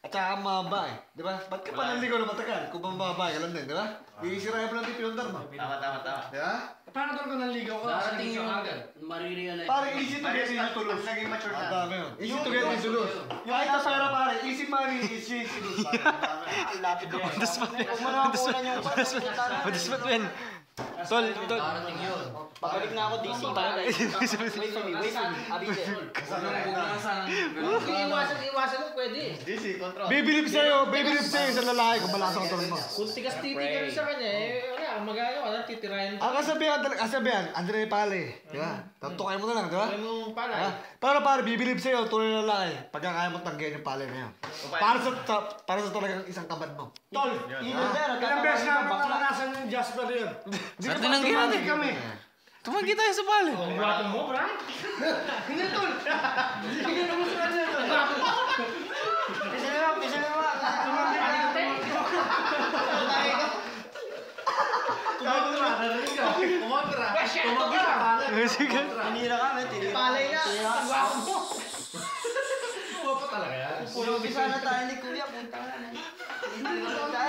At saka mababa eh. Di ba? Ba't ka pa naligaw na matagal? Kung mababa ka lang din, di ba? Iisirayan mo lang yung pinundar mo. Tama. Di ba? Paano doon ka naligaw ka? Darating yung marirealize. Pare, easy to get, easy to lose. Naging mature Ang na. dami yun. Easy to get, easy to lose. Kahit sa pera pare, easy money, easy to lose. Ang lapit na. Huwag mo na makunan yung Madasmat men. Tol, tol. Darating yun. Pabalik na ako DC para wait for me, Abite. Iwasan mo pwede. DC, control. Bibilip sa'yo sa lalaki kung malasa ang tulong mo. Kung tigas titi ka rin sa kanya eh, wala kang magagawa, titirahin mo. Ang kasabihan, Andre Pale. Di ba? Tatukay mo na lang, di ba? Kaya mo pala. Para pare, bibilip sa'yo, tuloy na lalaki. Pagka kaya mo tanggihan yung pale na yan. Para sa talagang isang kabad mo. Tol, ilang beses na naranasan yung Jasper yun. Sa tinanggi natin kami. Tumanggi tayo sa pala. Ang gwapo mo, bra? Hindi, Tol. Hindi naman sa kanya. Isa na lang. Sige. Tinira kami, tinira. Palay na. Ang gwapo mo. Gwapo talaga yan. Umpisa na tayo ni Kuya, punta na.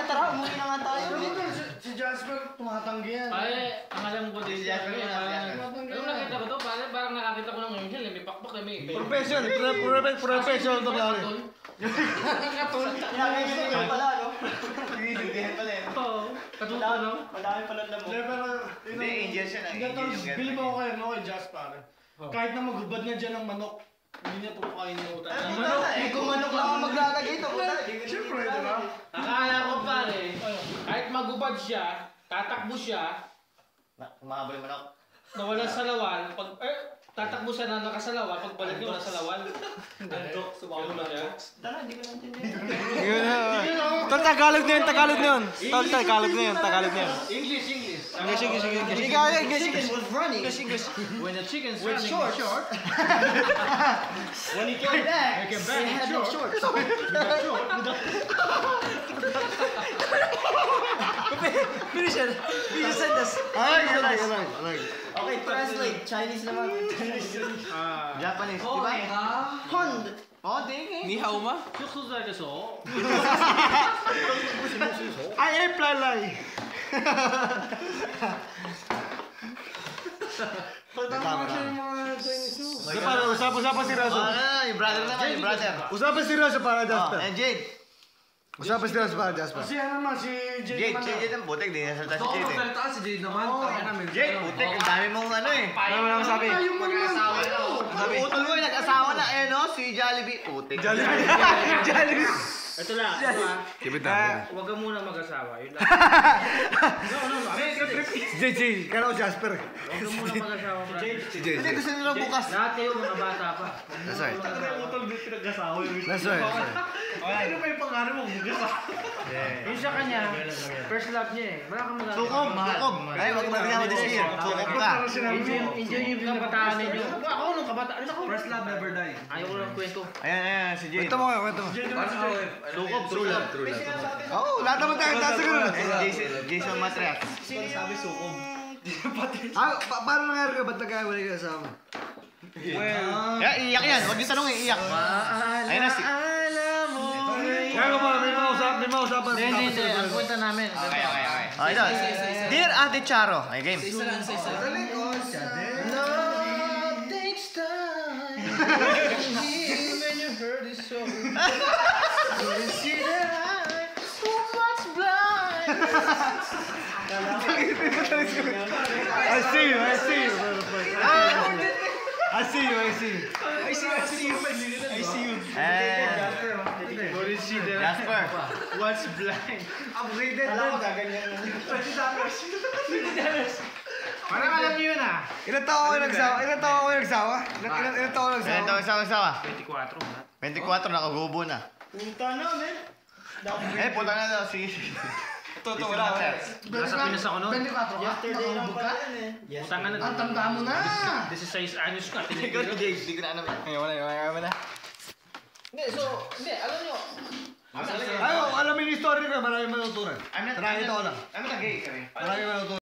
Tara, umuwi na nga tayo. Si Jasper, tumatanggi yan. Pare, ang alam ko din siya. Jasper yun, Jasper. Yung nakita ko to, pare, parang nakakita ko ng angel, may pakpak, may... Professional to pare. Nakakita pala, no? Hindi pala eh. Oo. Katuto, no? Madami pala lang mo. Hindi, pero... Hindi, angel siya na. Hindi, Tol, bilib ako kayo, no, kay Jasper. Kahit na magubad na dyan ng manok, hindi niya pupakain yung utang. Kung manok lang ang maglalagay ito, Siyempre, di ba? Akala ko, pare, kahit magubad siya, tatakbo siya, Mahabol mo na ako. nawala sa lawal, tatakbo siya na nakasalawan, pagbalik niyo nasa lawal. Andok, sumama na siya. Tara, hindi ko naintindihan. Yun na. Tol, Tagalog na yun, Tagalog na yun. Tol, Tagalog na yun, Tagalog na yun. English. Chicken was running. When the chicken's With running shorts. short, When he came back, came he back had no shorts. Finish it. Finish sentence. Okay, translate. Chinese naman. Japanese, di ba? Hond. Oh, ding eh. Ni hao ma? susuzagso. I am Plalay. Tama siya yung mga Chinese mo. Usapan seryoso. Yung brother naman, yung brother. Usapan seryoso para Oh, Jasper. and Jade. Usapan seryoso para Jasper. Kasi ano naman, si Jade naman. Jade ang butik, di nasalta si Jade eh. si Jade naman. Jade, butik, ang dami mong ano eh. Ano naman sabi? Ayaw mo naman. Sabi, utol mo, nag-asawa na, eh no, si Jollibee. Putik. Jollibee. Ito lang, ito Kibit na. huwag ka muna mag-asawa. Yun lang. JJ, kaya ako Jasper. Huwag ka muna mag-asawa, bro. Hindi, gusto nila bukas. Lahat kayo, mga bata pa. That's right. Utol, di pinag-asawa yung That's right. Ano pa yung pangalan mo? Yung sa kanya, first love niya eh. Wala kang magagawa. Sukob, sukob. Kaya wag magkakama ako this year. Sukob ka. Enjoy yung kabataan ninyo. Ako nung kabataan. Ako. First love never die. Ayaw ko lang kwento. Ayan, si Jade. Kwento mo kayo, kwento mo. Sukob, true love. Oo, lahat naman tayo nasa ganun. Jason Matrias. Paano nangyari ka? Ba't nagkawalay ka sa amin? Iyak yan. Huwag yung tanong eh, iyak. Ayun na si... Kaya ba, may mausapan. Hindi. Ang kwenta namin. Okay. Okay, ito. Dear Ate Charo. Okay, game. Love takes time. When you hurt it so. You see that I too much blind. I see you. Jasper. What's blind? Upgraded Alam mo, din. gaganyan na. Parang alam niyo yun ah. Ilan taon ako nagsawa? Ilan taon ako nagsawa? Ilan taong sawa? 24. 24, nakagubo na. Punta na, men. Punta na daw si... Wala. Nasa Pinas ako noon. 24 ka? Yesterday lang pala yun eh. Utang na. Ang tanda mo na. 16 anyos ka. Ikaw ni Jade, hindi ko na alam. Ayaw na. Hindi, alam nyo. Ayaw, alam mo yung story ko, maraming matutunan. I'm not Marami ito lang. I'm not gay kami. Maraming matutunan.